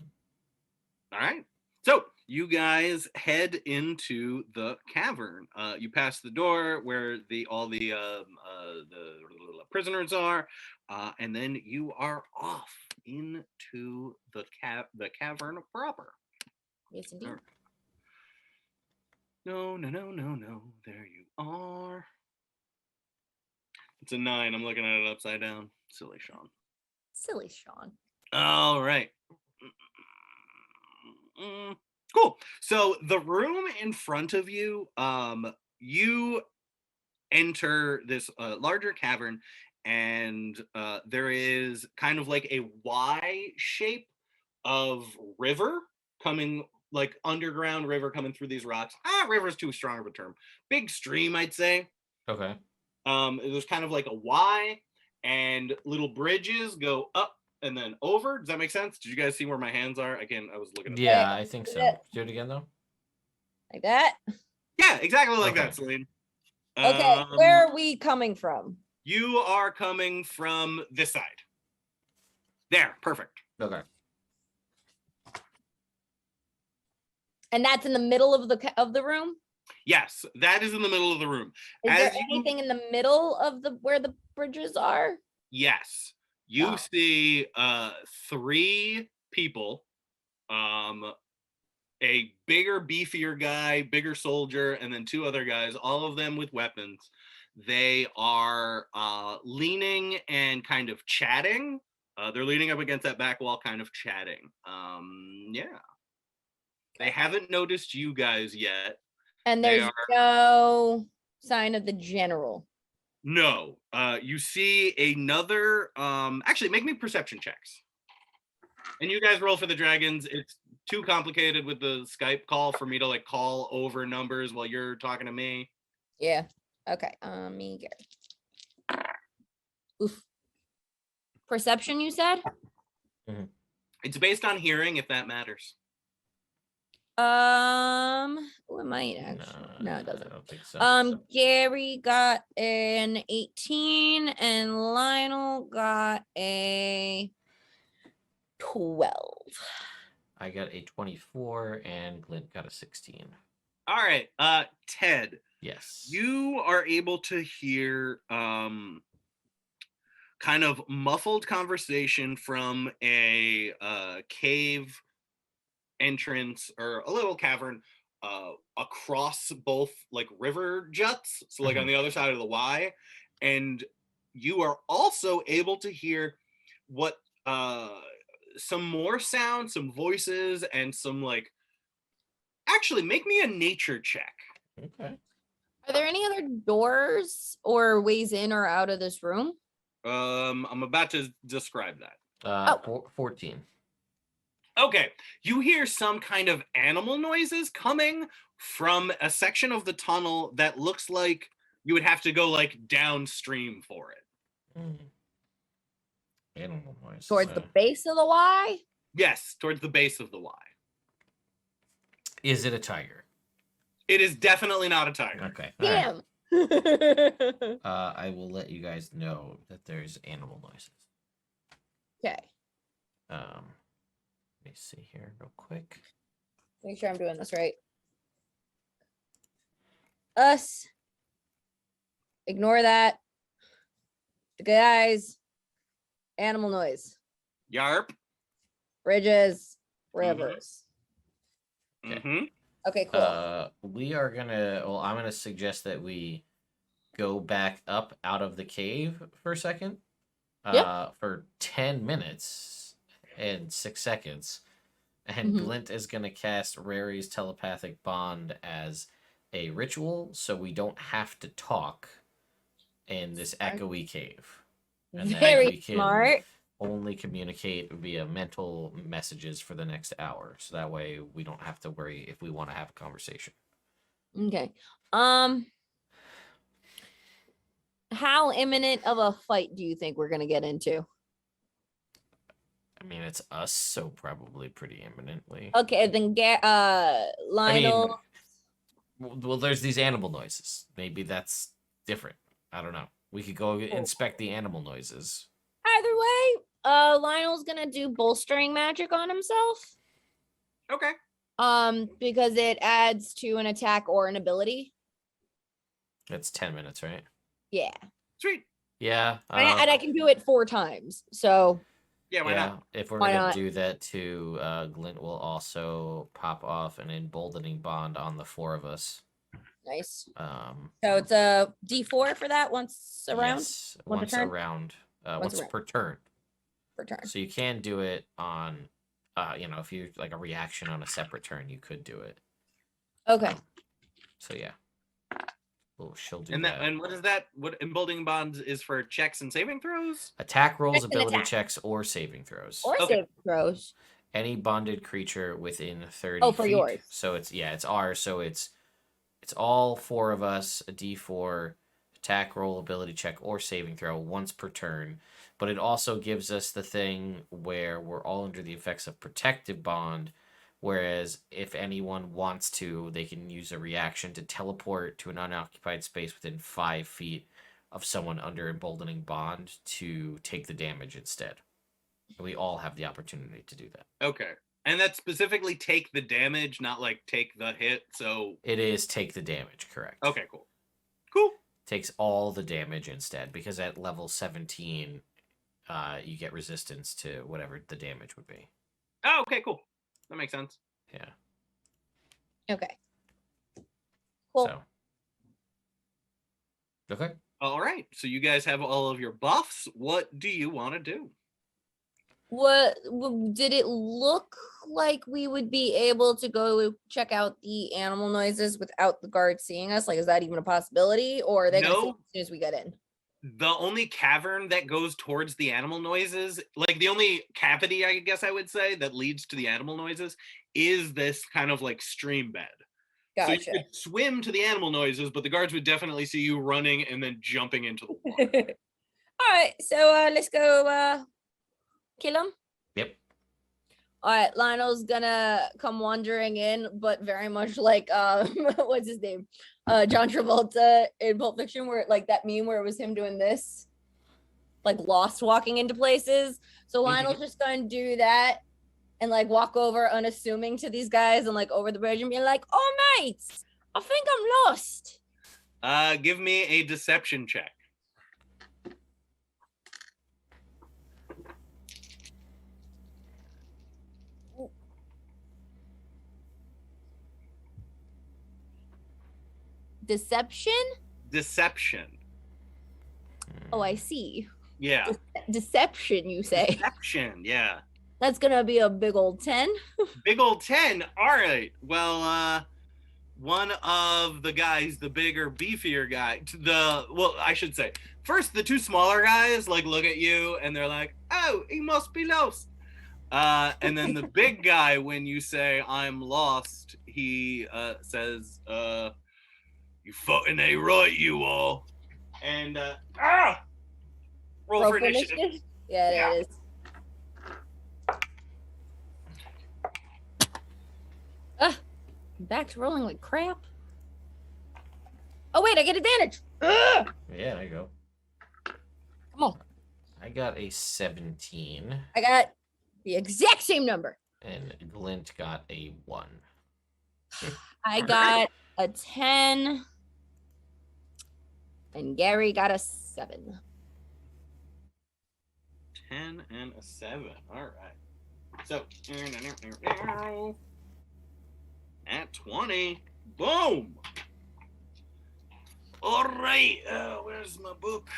All right. So you guys head into the cavern. You pass the door where all the prisoners are, and then you are off into the cavern proper. Yes, indeed. All right. No. There you are. It's a 9. I'm looking at it upside down. Silly Sean. Silly Sean. All right. Cool. So the room in front of you, you enter this larger cavern, and there is kind of like a Y shape of river coming, like underground river coming through these rocks. River's too strong of a term. Big stream, I'd say. Okay. There's kind of like a Y, and little bridges go up and then over. Does that make sense? Did you guys see where my hands are? I was looking at Yeah, that. I think so. Yeah. Do it again, though. Like that? Yeah, exactly like Okay. that, Celine. Okay, where are we coming from? You are coming from this side. There, perfect. Okay. And that's in the middle of the room? Yes, that is in the middle of the room. Is there anything in the middle of where the bridges are? Yes. You Oh. see 3 people. A bigger, beefier guy, bigger soldier, and then 2 other guys, all of them with weapons. They are leaning and kind of chatting. They're leaning up against that back wall, kind of chatting. Yeah. They haven't noticed you guys yet. And there's no sign of the general. No. You see another. Actually, make me perception checks. And you guys roll for the dragons. It's too complicated with the Skype call for me to like call over numbers while you're talking to me. Yeah. Okay. Me Gary. Oof. Perception, you said? Mm-hmm. It's based on hearing, if that matters. It might actually. No, it doesn't. I don't think so. Gary got an 18 and Lionel got a 12. I got a 24 and Glint got a 16. All right. Ted. Yes. You are able to hear kind of muffled conversation from a cave entrance or a little cavern across both like river juts, so like on the other side of the Y, and you are also able to hear what some more sound, some voices, and some like, actually make me a nature check. Okay. Are there any other doors or ways in or out of this room? I'm about to describe that. 14. Okay, you hear some kind of animal noises coming from a section of the tunnel that looks like you would have to go like downstream for it. Animal noise. Towards the base of the Y? Yes, towards the base of the Y. Is it a tiger? It is definitely not a tiger. Okay. Damn. Right. I will let you guys know that there's animal noises. Okay. Let me see here real quick. Make sure I'm doing this right. Us. Ignore that. The guys. Animal noise. Yarp. Bridges. Rivers. Mm-hmm. Okay, cool. We are gonna. Well, I'm gonna suggest that we go back up out of the cave for a second. For 10 minutes and 6 seconds, and Glint is gonna cast Rary's telepathic bond as a ritual, so we don't have to talk in this echoey cave. And Very we can smart. only communicate via mental messages for the next hour, so that way we don't have to worry if we want to have a conversation. Okay. How imminent of a fight do you think we're gonna get into? I mean, it's us, so probably pretty imminently. Okay, then Lionel. Well, there's these animal noises. Maybe that's different. I don't know. We could go inspect the animal noises. Either way, Lionel's gonna do bolstering magic on himself. Okay. Because it adds to an attack or an ability. It's 10 minutes, right? Yeah. Sweet. Yeah. And I can do it 4 times. So Yeah, why not? If we're Why gonna not? do that too, Glint will also pop off an emboldening bond on the 4 of us. nice. Um, So it's a D4 for that once around? Yes, Once a once turn? around. Once Once around. per turn. Per turn. So you can do it on, if you like a reaction on a separate turn, you could do it. Okay. So yeah. Oh, she'll do And that. and what is that? What emboldening bonds is for checks and saving throws? Attack rolls, Checks and ability attack. checks, or saving throws. Or Okay. save throws. Any bonded creature within 30 Oh, for feet. yours. So it's ours. So it's all 4 of us, a D4, attack roll, ability check, or saving throw once per turn. But it also gives us the thing where we're all under the effects of protective bond. Whereas if anyone wants to, they can use a reaction to teleport to an unoccupied space within 5 feet of someone under emboldening bond to take the damage instead. We all have the opportunity to do that. Okay. And that specifically take the damage, not like take the hit. So It is take the damage, correct? okay, cool. Cool. Takes all the damage instead, because at level 17, you get resistance to whatever the damage would be. Oh, okay, cool. That makes sense. Yeah. Okay. Cool. So. Okay. All right. So you guys have all of your buffs. What do you want to do? What did it look like we would be able to go check out the animal noises without the guards seeing us? Like, is that even a possibility? Or are they gonna see No. us as soon as we get in? The only cavern that goes towards the animal noises, like the only cavity, I guess I would say, that leads to the animal noises is this kind of like stream bed. Gotcha. So you could swim to the animal noises, but the guards would definitely see you running and then jumping into the water. All right, so let's go kill him. Yep. All right, Lionel's gonna come wandering in, but very much like what's his name? John Travolta in Pulp Fiction, where like that meme where it was him doing this, like lost walking into places. So Lionel's just gonna do that and like walk over unassuming to these guys and like over the bridge and be like, "Oh mates, I think I'm lost." Give me a deception check. Deception? Deception. Oh, I see. Yeah. Deception, you say? Deception, yeah. That's gonna be a big old 10. Big old 10. All right. Well, one of the guys, the bigger, beefier guy, I should say, first, the 2 smaller guys, like, look at you, and they're like, oh, he must be lost. And then the big guy, when you say, I'm lost, he says, you fucking ain't right, you all. And, roll for initiative. Yeah, it is. Back to rolling like crap. Oh, wait, I get advantage. Yeah, there you go. Come on. I got a 17. I got the exact same number. And Glint got a 1. I got a 10. And Gary got a 7. 10 and a 7. All right. So, at 20. Boom. All right. Where's my book?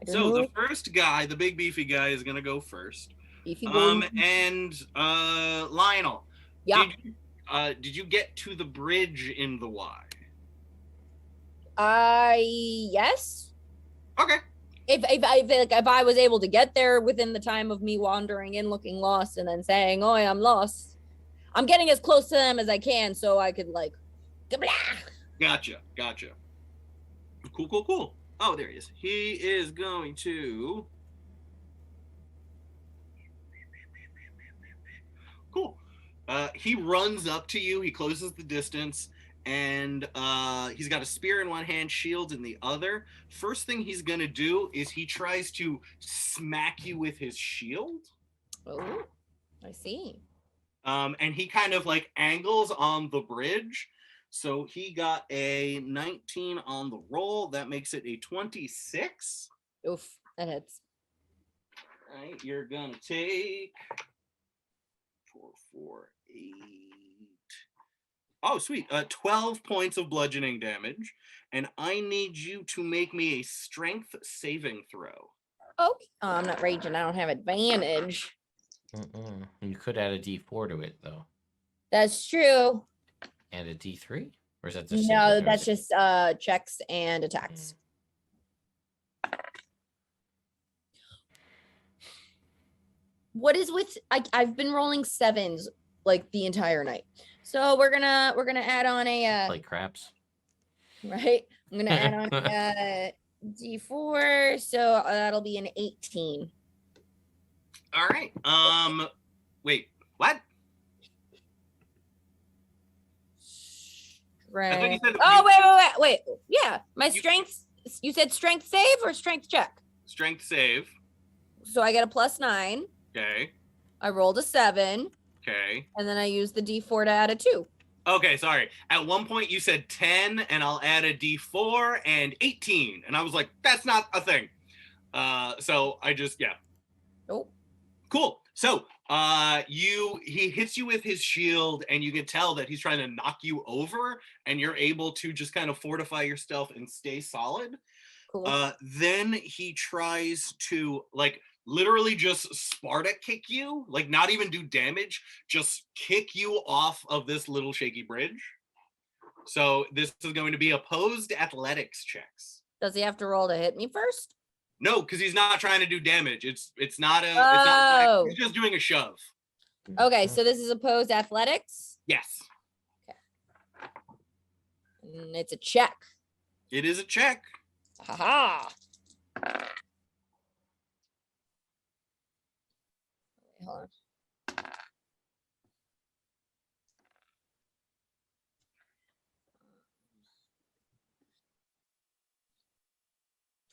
So the first guy, the big beefy guy, is gonna go first. Beefy boy. And Lionel. Yeah. Did you get to the bridge in the Y? Yes. Okay. If I was able to get there within the time of me wandering in looking lost and then saying, "Oh, I'm lost," I'm getting as close to them as I can so I could like. Gotcha. Cool. Oh, there he is. He is going to. Cool. He runs up to you. He closes the distance. And he's got a spear in one hand, shield in the other. First thing he's gonna do is he tries to smack you with his shield. Oh, I see. And he kind of like angles on the bridge. So he got a 19 on the roll. That makes it a 26. Oof, that hits. All right, you're gonna take 4, 4, 8. Oh, sweet. 12 points of bludgeoning damage, and I need you to make me a strength saving throw. Okay. Oh, I'm not raging. I don't have advantage. You could add a D4 to it though, That's true. and a D3, or is that just No, saving that's throws? just checks and attacks. What is with I've been rolling 7s like the entire night. So we're gonna add on a Play craps. right. I'm gonna add on a D4, so that'll be an 18. All right. Wait, what? I thought you Strength. said Oh, wait. Yeah, my strength. You said strength save or strength check? Strength save. So I get a +9. Okay. I rolled a 7, Okay. and then I used the D4 to add a 2. Okay, sorry. At one point you said 10, and I'll add a D4 and 18, and I was like, that's not a thing. So I just Oh. Cool. So he hits you with his shield, and you can tell that he's trying to knock you over, and you're able to just kind of fortify yourself and stay solid. Cool. Then he tries to like literally just Sparta kick you, like not even do damage, just kick you off of this little shaky bridge. So this is going to be opposed athletics checks. Does he have to roll to hit me first? No, because he's not trying to do damage. It's not a he's just doing a shove. Okay, so this is opposed athletics. Yes. And it's a check. It is a check. Haha. Hold on.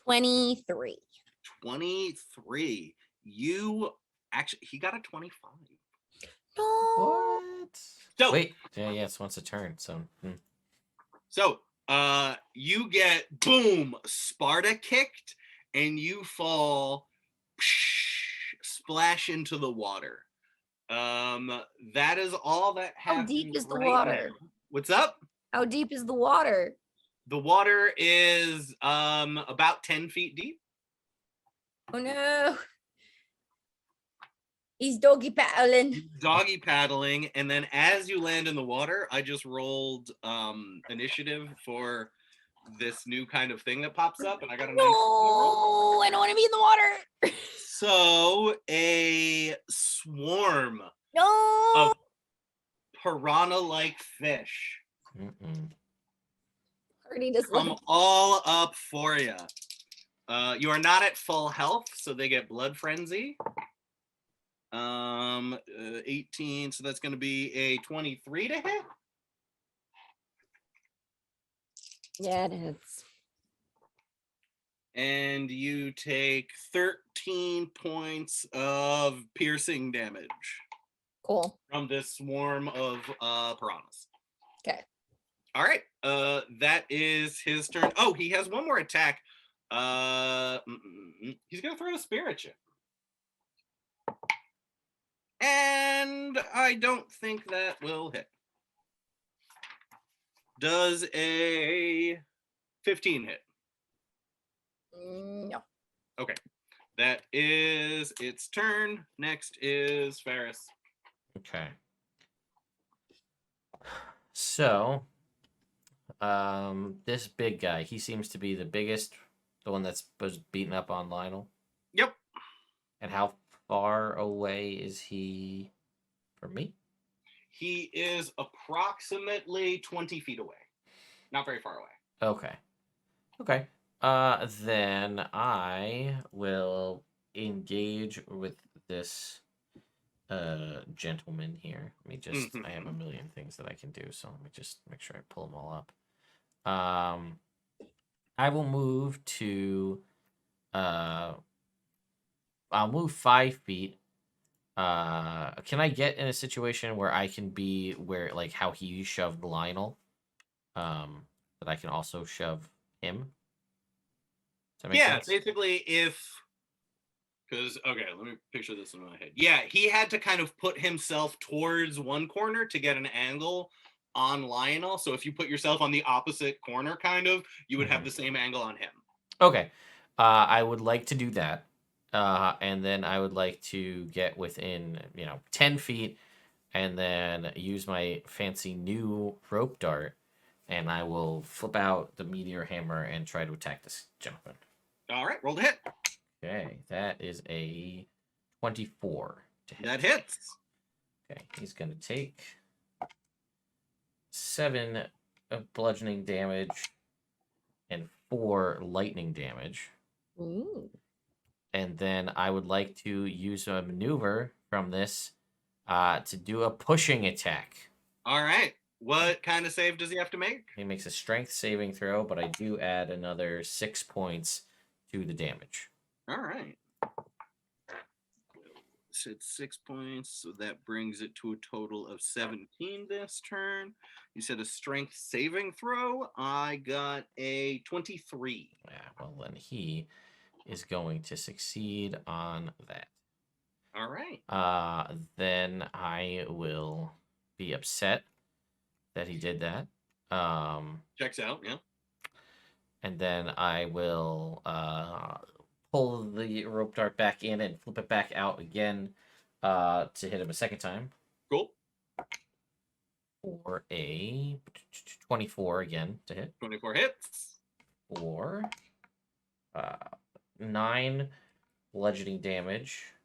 23. 23. You actually, he got a 25. No. What? So Wait, yeah, it's once a turn. So. So, you get boom, Sparta kicked, and you fall, splash into the water. That is all that happens. How deep is the right water? now. What's up? How deep is the water? The water is about 10 feet deep. Oh no. He's doggy paddling. Doggy paddling, and then as you land in the water, I just rolled initiative for this new kind of thing that pops up, and I got a 19 roll. No, I don't want to be in the water. So a swarm No. of piranha-like fish come all up for you. You are not at full health, so they get blood frenzy. 18, so that's going to be a 23 to hit. Yeah, it is. And you take 13 points of piercing damage. Cool. From this swarm of piranhas. Okay. All right. That is his turn. Oh, he has one more attack. He's gonna throw a spear at you. And I don't think that will hit. Does a 15 hit? No. Okay. That is its turn. Next is Ferris. Okay. So, this big guy, he seems to be the biggest, the one that's beaten up on Lionel. Yep. And how far away is he from me? He is approximately 20 feet away. Not very far away. Okay. Okay. Then I will engage with this gentleman here. Let me just I have a million things that I can do, so let me just make sure I pull them all up. I will move to I'll move 5 feet Can I get in a situation where I can be where like how he shoved Lionel? That I can also shove him. Does that make sense? Basically, because okay, let me picture this in my head. Yeah, he had to kind of put himself towards one corner to get an angle on Lionel. So if you put yourself on the opposite corner, kind of, you would have the same angle on him. Okay. I would like to do that. And then I would like to get within, 10 feet and then use my fancy new rope dart. And I will flip out the meteor hammer and try to attack this gentleman. All right, roll to hit. Okay, that is a 24 to hit. That hits. Okay, he's going to take 7 of bludgeoning damage and 4 lightning damage. Ooh. And then I would like to use a maneuver from this to do a pushing attack. All right. What kind of save does he have to make? He makes a strength saving throw, but I do add another 6 points to the damage. All right. So it's 6 points, so that brings it to a total of 17 this turn. You said a strength saving throw. I got a 23. Yeah, well, then he is going to succeed on that. All right. Then I will be upset that he did that. Checks out, yeah. And then I will pull the rope dart back in and flip it back out again to hit him a second time. Cool. For a 24 again to hit. 24 hits. Or 9 bludgeoning damage.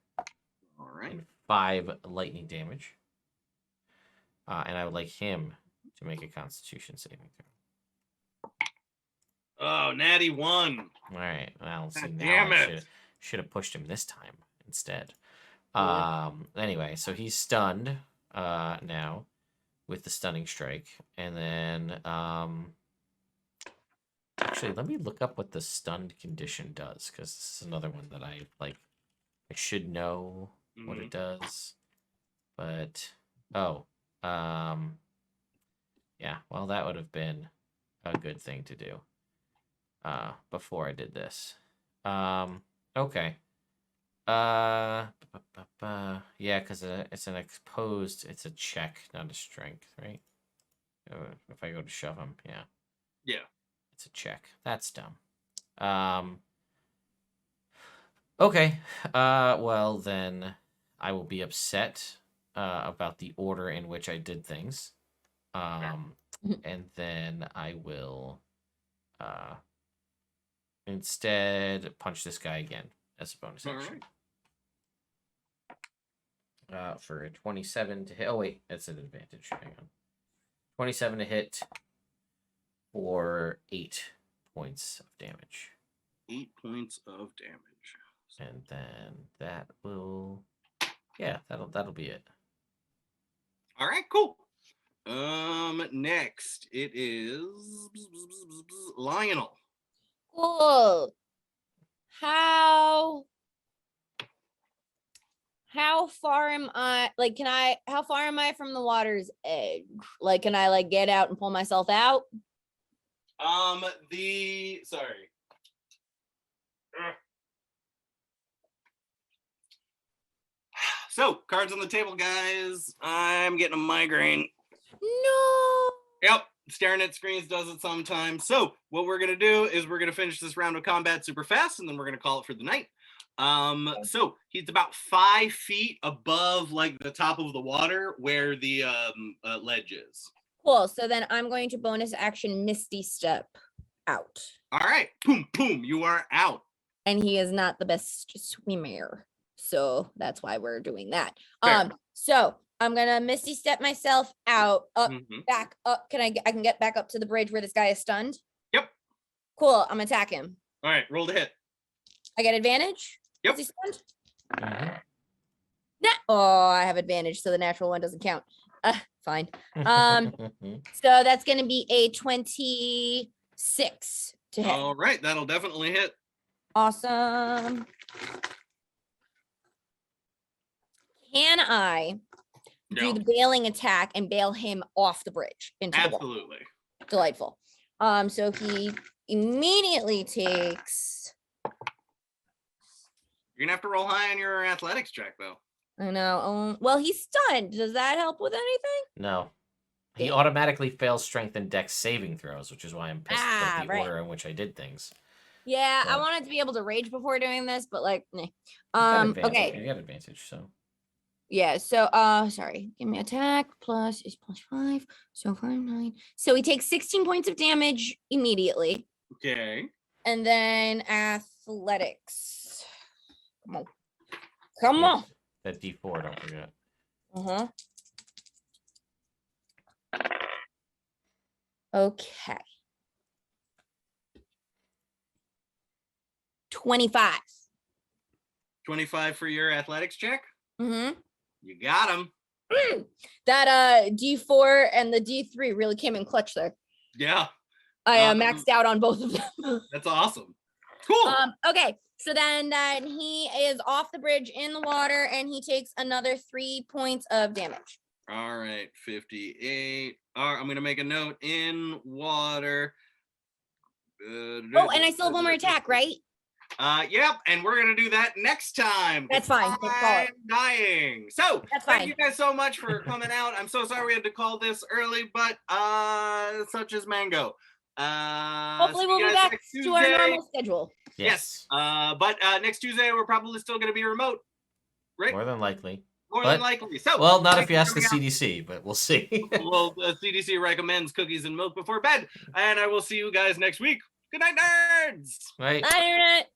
All right. And 5 lightning damage. And I would like him to make a Constitution saving throw. Oh, natty 1. All right. Well, see, now damn I it. should have pushed him this time instead. Yeah. Anyway, so he's stunned now with the stunning strike. And then actually, let me look up what the stunned condition does, because this is another one that I should know what it does. But yeah, well, that would have been a good thing to do before I did this. Okay. Yeah, because it's an exposed, it's a check, not a strength, right? If I go to shove him, yeah. Yeah. It's a check. That's dumb. Okay. Well, then I will be upset about the order in which I did things. And then I will instead punch this guy again as a bonus action. Right. For a 27 to hit. Oh, wait. That's an advantage. Hang on. 27 to hit for 8 points of damage. 8 points of damage. And then that will... Yeah, that'll be it. All right, cool. Next it is Lionel. Cool. How far am I? How far am I from the water's edge? Can I get out and pull myself out? Sorry. So, cards on the table, guys. I'm getting a migraine. No. Yep, staring at screens does it sometimes. So, what we're going to do is we're going to finish this round of combat super fast, and then we're going to call it for the night. So, he's about 5 feet above, the top of the water where the ledge is. Cool. So then I'm going to bonus action Misty Step out. All right. Boom, boom. You are out. And he is not the best swimmer. So that's why we're doing that. Fair. So I'm gonna Misty Step myself out, up, back up. I can get back up to the bridge where this guy is stunned? Yep. Cool. I'm gonna attack him. All right, roll to hit. I get advantage? Yep. Is he stunned? Oh, I have advantage, so the natural one doesn't count. Fine. So that's gonna be a 26 to hit. All right, that'll definitely hit. Awesome. Can I do the bailing attack and bail him off the bridge into the water? Absolutely. Delightful. So he immediately takes. You're gonna have to roll high on your athletics check, though. I know. Well, he's stunned. Does that help with anything? No. He Damn. automatically fails strength and dex saving throws, which is why I'm pissed about the right. order in which I did things. Yeah, I But- wanted to be able to rage before doing this, but like, nah. You got advantage. Okay. You got advantage, so. Yeah, so sorry. Give me attack plus is +5. So 5, 9. So he takes 16 points of damage immediately. Okay. And then athletics. Come on. That D4, don't forget. Uh-huh. Okay. 25. 25 for your athletics check. Mm-hmm. You got him. That D4 and the D3 really came in clutch there. Yeah, I maxed out on both of them. that's awesome. Cool. Okay, so then he is off the bridge in the water and he takes another 3 points of damage. All right, 58. All right, I'm gonna make a note in water. Oh, and I still have one more attack, right? Yep, and we're gonna do that next time. That's fine. Let's call it. I'm dying. So That's thank fine. you guys so much for coming out. I'm so sorry we had to call this early, but such is Mango. Hopefully see we'll you be guys back next to our Tuesday. normal schedule. Yes. But next Tuesday we're probably still gonna be remote, right? More than likely. More but- than likely. So Well, not thanks if you for ask the coming out. CDC, but we'll see. Well, the CDC recommends cookies and milk before bed, and I will see you guys next week. Good night, nerds. Right? Internet.